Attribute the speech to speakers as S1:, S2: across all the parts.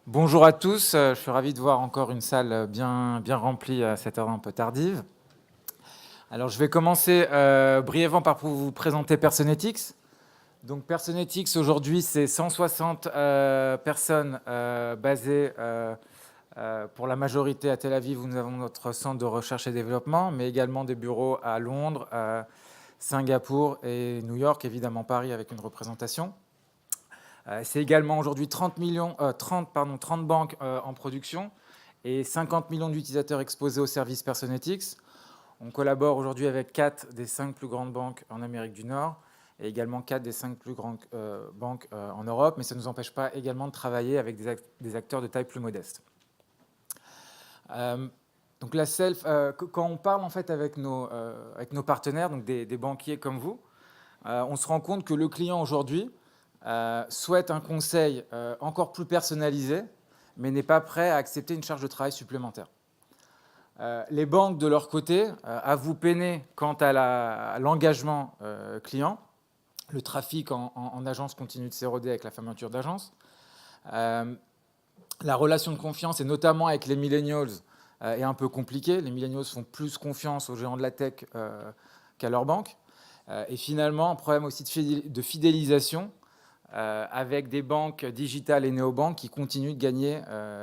S1: Bonjour à tous, je suis ravi de voir encore une salle bien remplie à cette heure un peu tardive. Alors je vais commencer brièvement par vous présenter Personetics. Donc Personetics aujourd'hui c'est 160 personnes basées pour la majorité à Tel Aviv où nous avons notre centre de recherche et développement, mais également des bureaux à Londres, Singapour et New York, évidemment Paris avec une représentation. C'est également aujourd'hui 30 banques en production et 50 millions d'utilisateurs exposés aux services Personetics. On collabore aujourd'hui avec 4 des 5 plus grandes banques en Amérique du Nord et également 4 des 5 plus grandes banques en Europe, mais ça ne nous empêche pas également de travailler avec des acteurs de taille plus modeste. Donc la self, quand on parle en fait avec nos partenaires, donc des banquiers comme vous, on se rend compte que le client aujourd'hui souhaite un conseil encore plus personnalisé, mais n'est pas prêt à accepter une charge de travail supplémentaire. Les banques, de leur côté, avouent peiner quant à l'engagement client. Le trafic en agence continue de s'éroder avec la fermeture d'agence. La relation de confiance, et notamment avec les millennials, est un peu compliquée. Les millennials font plus confiance aux géants de la tech qu'à leur banque. Et finalement, un problème aussi de fidélisation avec des banques digitales et néobanques qui continuent de gagner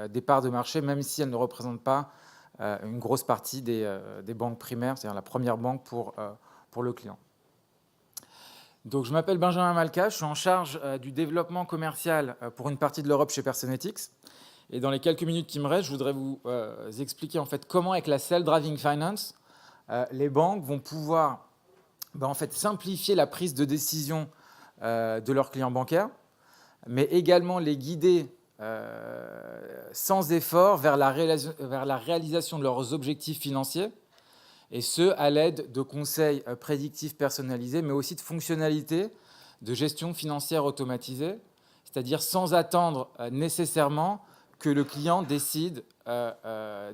S1: des parts de marché, même si elles ne représentent pas une grosse partie des banques primaires, c'est-à-dire la première banque pour le client. Donc, je m'appelle Benjamin Malka, je suis en charge du développement commercial pour une partie de l'Europe chez Personetics. Et dans les quelques minutes qui me restent, je voudrais vous expliquer en fait comment, avec la Self-Driving Finance, les banques vont pouvoir en fait, simplifier la prise de décision de leurs clients bancaires, mais également les guider sans effort vers la réalisation de leurs objectifs financiers, et ce, à l'aide de conseils prédictifs personnalisés, mais aussi de fonctionnalités de gestion financière automatisée, c'est-à-dire sans attendre nécessairement que le client décide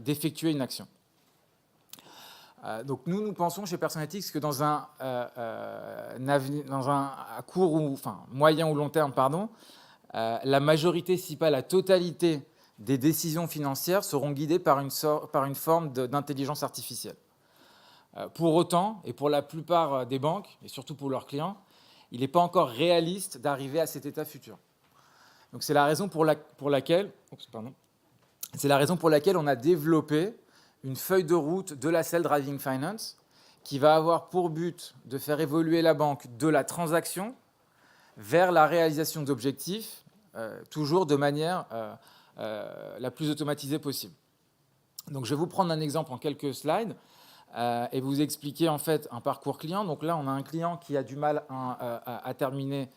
S1: d'effectuer une action. Donc nous pensons chez Personetics que dans un à court ou moyen ou long terme, la majorité, si pas la totalité des décisions financières seront guidées par une forme d'intelligence artificielle. Pour autant, et pour la plupart des banques, et surtout pour leurs clients, il n'est pas encore réaliste d'arriver à cet état futur. Donc c'est la raison pour laquelle on a développé une feuille de route de la Self-Driving Finance qui va avoir pour but de faire évoluer la banque de la transaction vers la réalisation d'objectifs, toujours de manière la plus automatisée possible. Donc je vais vous prendre un exemple en quelques slides et vous expliquer en fait un parcours client. Donc là, on a un client qui a du mal à terminer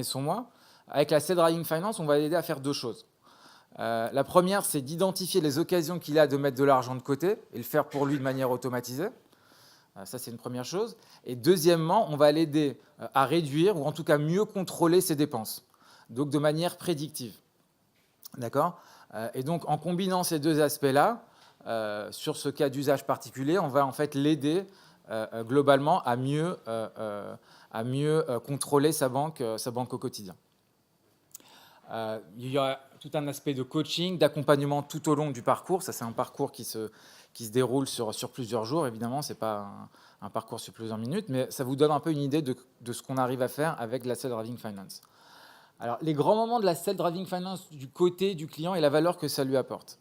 S1: son mois. Avec la Self-Driving Finance, on va l'aider à faire deux choses. La première, c'est d'identifier les occasions qu'il a de mettre de l'argent de côté et le faire pour lui de manière automatisée. Ça, c'est une première chose. Et deuxièmement, on va l'aider à réduire ou en tout cas mieux contrôler ses dépenses, donc de manière prédictive. D'accord ? Et donc, en combinant ces deux aspects-là, sur ce cas d'usage particulier, on va en fait l'aider globalement à mieux contrôler sa banque au quotidien. Il y a tout un aspect de coaching, d'accompagnement tout au long du parcours. Ça, c'est un parcours qui se déroule sur plusieurs jours. Évidemment, ce n'est pas un parcours sur plusieurs minutes, mais ça vous donne un peu une idée de ce qu'on arrive à faire avec la Self-Driving Finance. Alors, les grands moments de la Self-Driving Finance du côté du client et la valeur que ça lui apporte.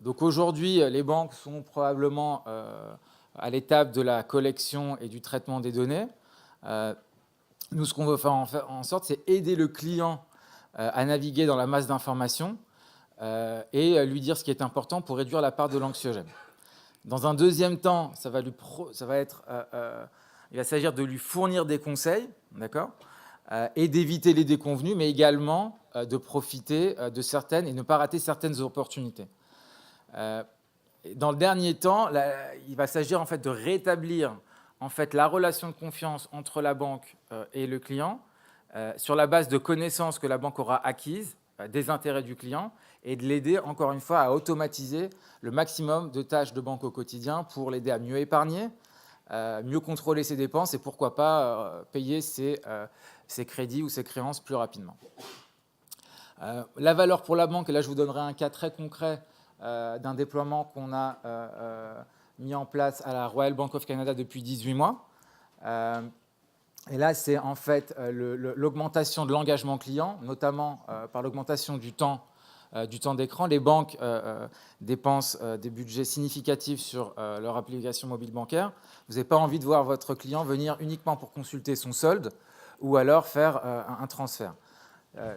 S1: Donc aujourd'hui, les banques sont probablement à l'étape de la collection et du traitement des données. Nous, ce qu'on veut faire en sorte, c'est aider le client à naviguer dans la masse d'informations et lui dire ce qui est important pour réduire la part de l'anxiogène. Dans un deuxième temps, il va s'agir de lui fournir des conseils, d'accord, et d'éviter les déconvenus, mais également de profiter de certaines et ne pas rater certaines opportunités. Dans le dernier temps, il va s'agir en fait de rétablir en fait la relation de confiance entre la banque et le client sur la base de connaissances que la banque aura acquises des intérêts du client et de l'aider encore une fois à automatiser le maximum de tâches de banque au quotidien pour l'aider à mieux épargner, mieux contrôler ses dépenses et pourquoi pas payer ses crédits ou ses créances plus rapidement. La valeur pour la banque, et là je vous donnerai un cas très concret d'un déploiement qu'on a mis en place à la Royal Bank of Canada depuis 18 mois. Et là, c'est en fait l'augmentation de l'engagement client, notamment par l'augmentation du temps d'écran. Les banques dépensent des budgets significatifs sur leur application mobile bancaire. Vous n'avez pas envie de voir votre client venir uniquement pour consulter son solde ou alors faire un transfert.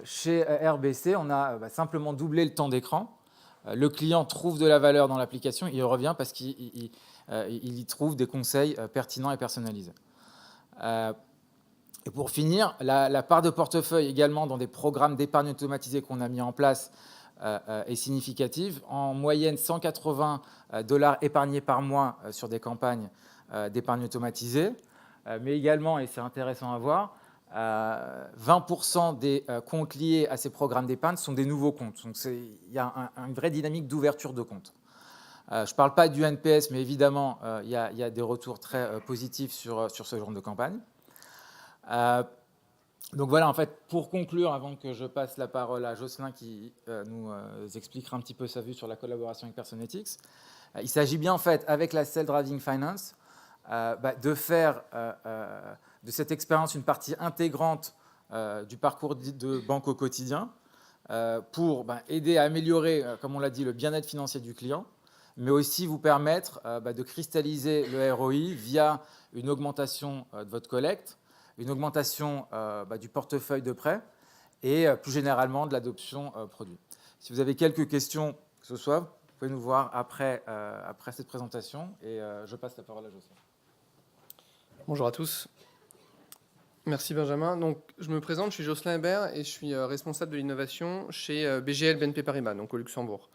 S1: Chez RBC, on a simplement doublé le temps d'écran. Le client trouve de la valeur dans l'application, il revient parce qu'il y trouve des conseils pertinents et personnalisés. Et pour finir, la part de portefeuille également dans des programmes d'épargne automatisée qu'on a mis en place est significative. En moyenne, $180 épargnés par mois sur des campagnes d'épargne automatisée. Mais également, et c'est intéressant à voir, 20% des comptes liés à ces programmes d'épargne sont des nouveaux comptes. Donc il y a une vraie dynamique d'ouverture de comptes. Je ne parle pas du NPS, mais évidemment, il y a des retours très positifs sur ce genre de campagne. Donc voilà, en fait, pour conclure, avant que je passe la parole à Jocelyn qui nous expliquera un petit peu sa vue sur la collaboration avec Personetics, il s'agit bien, en fait, avec la Self-Driving Finance, de faire de cette expérience une partie intégrante du parcours de banque au quotidien pour aider à améliorer, comme on l'a dit, le bien-être financier du client, mais aussi vous permettre de cristalliser le ROI via une augmentation de votre collecte, une augmentation du portefeuille de prêt et plus généralement de l'adoption produit. Si vous avez quelques questions, que ce soit, vous pouvez nous voir après cette présentation et je passe la parole à Jocelyn.
S2: Bonjour à tous. Merci Benjamin. Donc, je me présente, je suis Jocelyn Hébert et je suis responsable de l'innovation chez BGL BNP Paribas, donc au Luxembourg.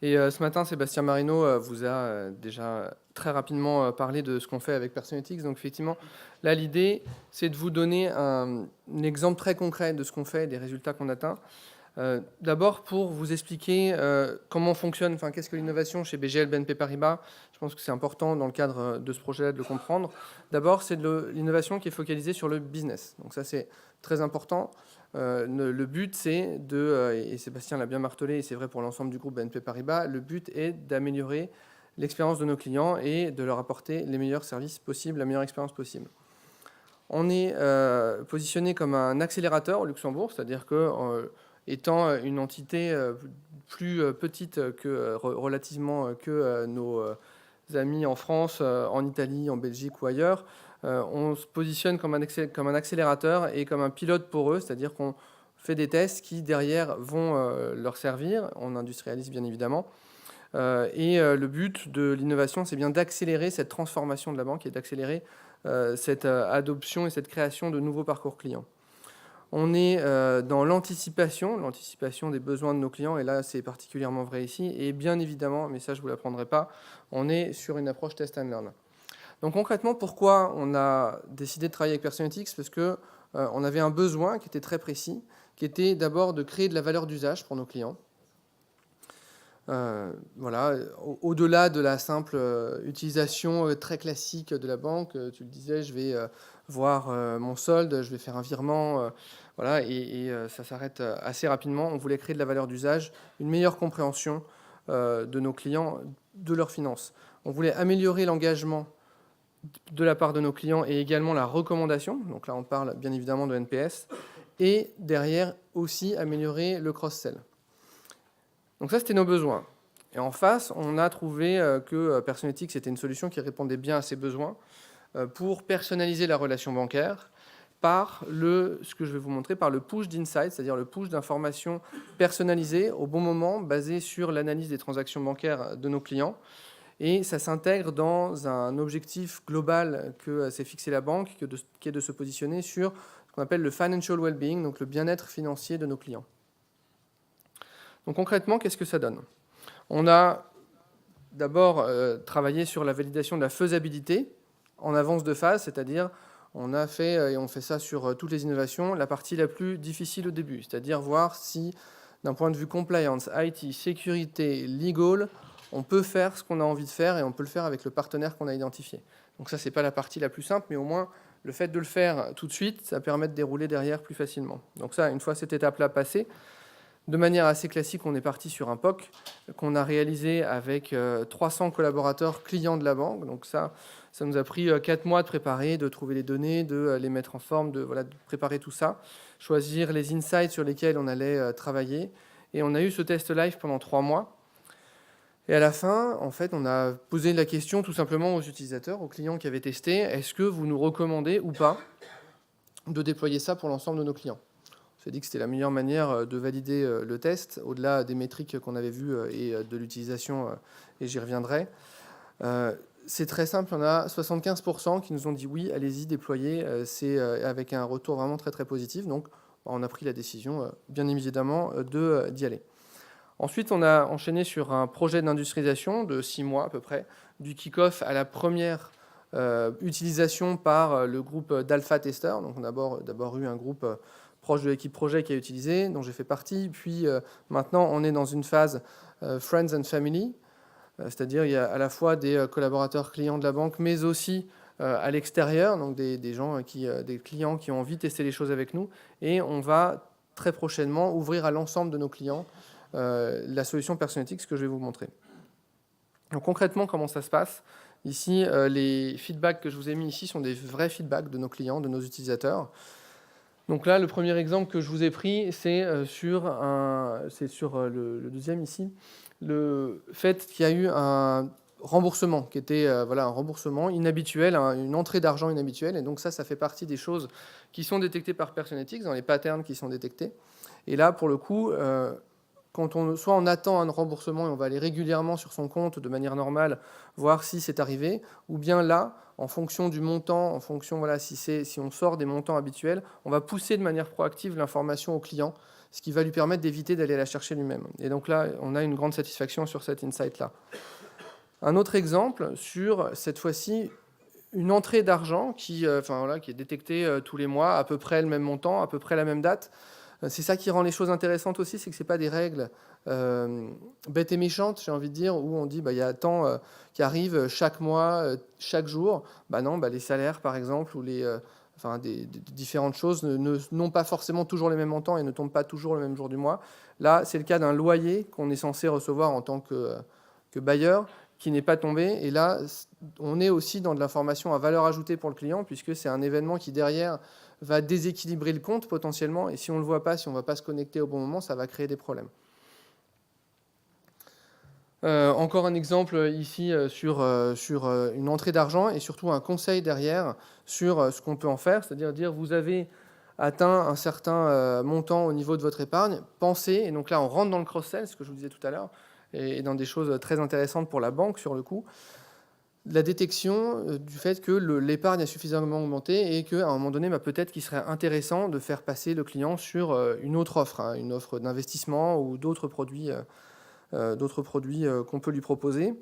S2: Et ce matin, Sébastien Marino vous a déjà très rapidement parlé de ce qu'on fait avec Personetics. Donc effectivement, là, l'idée, c'est de vous donner un exemple très concret de ce qu'on fait et des résultats qu'on atteint. D'abord, pour vous expliquer comment fonctionne, qu'est-ce que l'innovation chez BGL BNP Paribas. Je pense que c'est important dans le cadre de ce projet-là de le comprendre. D'abord, c'est de l'innovation qui est focalisée sur le business. Donc ça, c'est très important. Le but, c'est et Sébastien l'a bien martelé, et c'est vrai pour l'ensemble du groupe BNP Paribas, le but est d'améliorer l'expérience de nos clients et de leur apporter les meilleurs services possibles, la meilleure expérience possible. On est positionné comme un accélérateur au Luxembourg, c'est-à-dire que étant une entité plus petite que relativement que nos amis en France, en Italie, en Belgique ou ailleurs, on se positionne comme un accélérateur et comme un pilote pour eux, c'est-à-dire qu'on fait des tests qui, derrière, vont leur servir. On industrialise, bien évidemment. Et le but de l'innovation, c'est bien d'accélérer cette transformation de la banque et d'accélérer cette adoption et cette création de nouveaux parcours clients. On est dans l'anticipation des besoins de nos clients, et là, c'est particulièrement vrai ici. Et bien évidemment, mais ça, je ne vous l'apprendrai pas, on est sur une approche test and learn. Donc concrètement, pourquoi on a décidé de travailler avec Personetics? Parce qu'on avait un besoin qui était très précis, qui était d'abord de créer de la valeur d'usage pour nos clients. Voilà, au-delà de la simple utilisation très classique de la banque, tu le disais, je vais voir mon solde, je vais faire un virement, voilà, et ça s'arrête assez rapidement. On voulait créer de la valeur d'usage, une meilleure compréhension de nos clients, de leurs finances. On voulait améliorer l'engagement de la part de nos clients et également la recommandation. Donc là, on parle bien évidemment de NPS. Et derrière, aussi améliorer le cross-sell. Donc ça, c'était nos besoins. Et en face, on a trouvé que Personetics était une solution qui répondait bien à ces besoins pour personnaliser la relation bancaire par ce que je vais vous montrer, par le push d'insight, c'est-à-dire le push d'informations personnalisées au bon moment, basées sur l'analyse des transactions bancaires de nos clients. Et ça s'intègre dans un objectif global que s'est fixé la banque, qui est de se positionner sur ce qu'on appelle le financial well-being, donc le bien-être financier de nos clients. Donc concrètement, qu'est-ce que ça donne? On a d'abord travaillé sur la validation de la faisabilité en avance de phase, c'est-à-dire on a fait, et on fait ça sur toutes les innovations, la partie la plus difficile au début, c'est-à-dire voir si, d'un point de vue compliance, IT, sécurité, legal, on peut faire ce qu'on a envie de faire et on peut le faire avec le partenaire qu'on a identifié. Donc ça, ce n'est pas la partie la plus simple, mais au moins, le fait de le faire tout de suite, ça permet de dérouler derrière plus facilement. Donc ça, une fois cette étape-là passée, De manière assez classique, on est parti sur un POC qu'on a réalisé avec 300 collaborateurs clients de la banque. Donc ça nous a pris 4 mois de préparer, de trouver les données, de les mettre en forme, de préparer tout ça, choisir les insights sur lesquels on allait travailler. Et on a eu ce test live pendant 3 mois. Et à la fin, en fait, on a posé la question tout simplement aux utilisateurs, aux clients qui avaient testé, est-ce que vous nous recommandez ou pas de déployer ça pour l'ensemble de nos clients ? On s'est dit que c'était la meilleure manière de valider le test, au-delà des métriques qu'on avait vues et de l'utilisation, et j'y reviendrai. C'est très simple, on a 75% qui nous ont dit oui, allez-y, déployez, c'est avec un retour vraiment très très positif. Donc on a pris la décision, bien évidemment, d'y aller. Ensuite, on a enchaîné sur un projet d'industrialisation de 6 mois à peu près, du kick-off à la première utilisation par le groupe d'alpha testeurs. Donc on a d'abord eu un groupe proche de l'équipe projet qui a utilisé, dont j'ai fait partie. Puis maintenant, on est dans une phase Friends and Family, c'est-à-dire il y a à la fois des collaborateurs clients de la banque, mais aussi à l'extérieur, donc des gens, des clients qui ont envie de tester les choses avec nous. Et on va très prochainement ouvrir à l'ensemble de nos clients la solution Personalytics que je vais vous montrer. Donc concrètement, comment ça se passe ? Ici, les feedbacks que je vous ai mis ici sont des vrais feedbacks de nos clients, de nos utilisateurs. Donc là, le premier exemple que je vous ai pris, c'est sur le deuxième ici, le fait qu'il y a eu un remboursement qui était un remboursement inhabituel, une entrée d'argent inhabituelle. Et donc ça fait partie des choses qui sont détectées par Personalytics, dans les patterns qui sont détectés. Et là, pour le coup, quand soit on attend un remboursement et on va aller régulièrement sur son compte de manière normale, voir si c'est arrivé, ou bien là, en fonction du montant, en fonction, si on sort des montants habituels, on va pousser de manière proactive l'information au client, ce qui va lui permettre d'éviter d'aller la chercher lui-même. Et donc là, on a une grande satisfaction sur cet insight-là. Un autre exemple sur, cette fois-ci, une entrée d'argent qui est détectée tous les mois, à peu près le même montant, à peu près la même date. C'est ça qui rend les choses intéressantes aussi, c'est que ce n'est pas des règles bêtes et méchantes, j'ai envie de dire, où on dit il y a tant qui arrive chaque mois, chaque jour. Non, les salaires, par exemple, ou des différentes choses n'ont pas forcément toujours les mêmes montants et ne tombent pas toujours le même jour du mois. Là, c'est le cas d'un loyer qu'on est censé recevoir en tant que bailleur, qui n'est pas tombé. Et là, on est aussi dans de l'information à valeur ajoutée pour le client, puisque c'est un événement qui, derrière, va déséquilibrer le compte potentiellement. Et si on ne le voit pas, si on ne va pas se connecter au bon moment, ça va créer des problèmes. Encore un exemple ici sur une entrée d'argent et surtout un conseil derrière sur ce qu'on peut en faire, c'est-à-dire dire vous avez atteint un certain montant au niveau de votre épargne, pensez, et donc là on rentre dans le cross-sell, ce que je vous disais tout à l'heure, et dans des choses très intéressantes pour la banque sur le coup, la détection du fait que l'épargne a suffisamment augmenté et qu'à un moment donné, peut-être qu'il serait intéressant de faire passer le client sur une autre offre, une offre d'investissement ou d'autres produits qu'on peut lui proposer.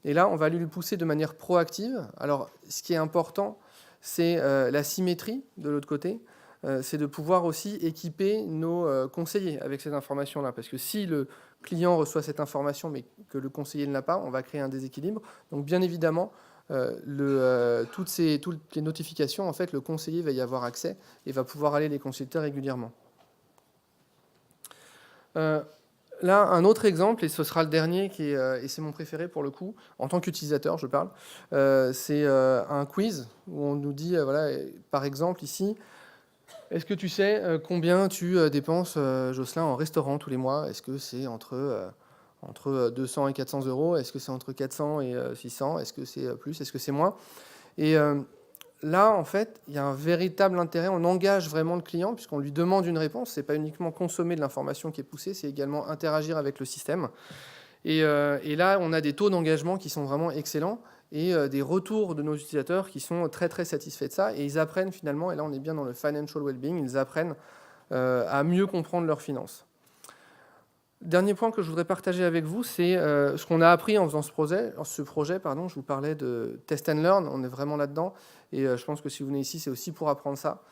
S2: Et là, on va lui pousser de manière proactive. Alors, ce qui est important, c'est la symétrie de l'autre côté. C'est de pouvoir aussi équiper nos conseillers avec ces informations-là. Parce que si le client reçoit cette information, mais que le conseiller ne l'a pas, on va créer un déséquilibre. Donc, bien évidemment, toutes les notifications, en fait, le conseiller va y avoir accès et va pouvoir aller les consulter régulièrement. Là, un autre exemple, et ce sera le dernier, et c'est mon préféré pour le coup, en tant qu'utilisateur, je parle, c'est un quiz où on nous dit, par exemple ici, est-ce que tu sais combien tu dépenses, Jocelyn, en restaurant tous les mois ? Est-ce que c'est entre 200 et 400 euros ? Est-ce que c'est entre 400 et 600 ? Est-ce que c'est plus ? Est-ce que c'est moins ? Et là, en fait, il y a un véritable intérêt. On engage vraiment le client puisqu'on lui demande une réponse. Ce n'est pas uniquement consommer de l'information qui est poussée, c'est également interagir avec le système. Et là, on a des taux d'engagement qui sont vraiment excellents et des retours de nos utilisateurs qui sont très, très satisfaits de ça. Et ils apprennent finalement, et là, on est bien dans le financial well-being, ils apprennent à mieux comprendre leurs finances. Dernier point que je voudrais partager avec vous, c'est ce qu'on a appris en faisant ce projet. Je vous parlais de test and learn, on est vraiment là-dedans. Et je pense que si vous venez ici, c'est aussi pour apprendre ça.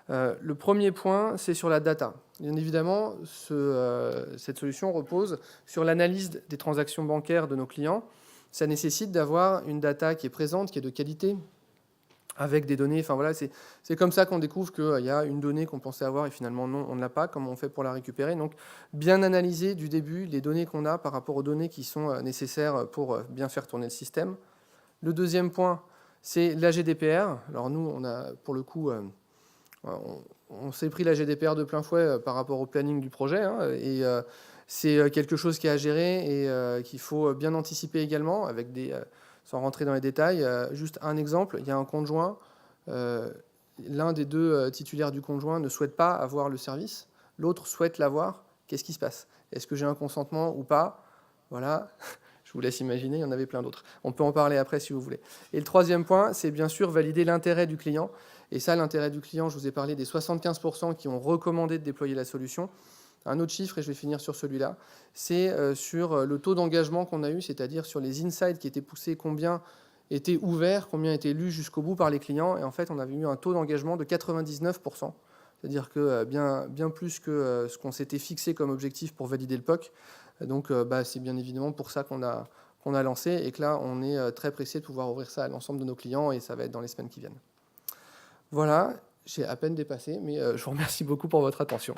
S2: Le premier point, c'est sur la data. Bien évidemment, cette solution repose sur l'analyse des transactions bancaires de nos clients. Ça nécessite d'avoir une data qui est présente, qui est de qualité, avec des données. Enfin voilà, c'est comme ça qu'on découvre qu'il y a une donnée qu'on pensait avoir et finalement non, on ne l'a pas. Comment on fait pour la récupérer? Donc bien analyser du début les données qu'on a par rapport aux données qui sont nécessaires pour bien faire tourner le système. Le deuxième point, c'est la GDPR. Alors nous, on a pour le coup, on s'est pris la GDPR de plein fouet par rapport au planning du projet, hein, et c'est quelque chose qui est à gérer et qu'il faut bien anticiper également, avec sans rentrer dans les détails. Juste un exemple, il y a un conjoint, l'un des deux titulaires du conjoint ne souhaite pas avoir le service, l'autre souhaite l'avoir. Qu'est-ce qui se passe? Est-ce que j'ai un consentement ou pas? Voilà. Je vous laisse imaginer, il y en avait plein d'autres. On peut en parler après si vous voulez. Et le troisième point, c'est bien sûr valider l'intérêt du client. Et ça, l'intérêt du client, je vous ai parlé des 75% qui ont recommandé de déployer la solution. Un autre chiffre, et je vais finir sur celui-là, c'est sur le taux d'engagement qu'on a eu, c'est-à-dire sur les insights qui étaient poussés, combien étaient ouverts, combien étaient lus jusqu'au bout par les clients. Et en fait, on avait eu un taux d'engagement de 99%. C'est-à-dire que bien plus que ce qu'on s'était fixé comme objectif pour valider le POC. Donc, c'est bien évidemment pour ça qu'on a lancé et que là, on est très pressé de pouvoir ouvrir ça à l'ensemble de nos clients et ça va être dans les semaines qui viennent. Voilà, j'ai à peine dépassé, mais je vous remercie beaucoup pour votre attention.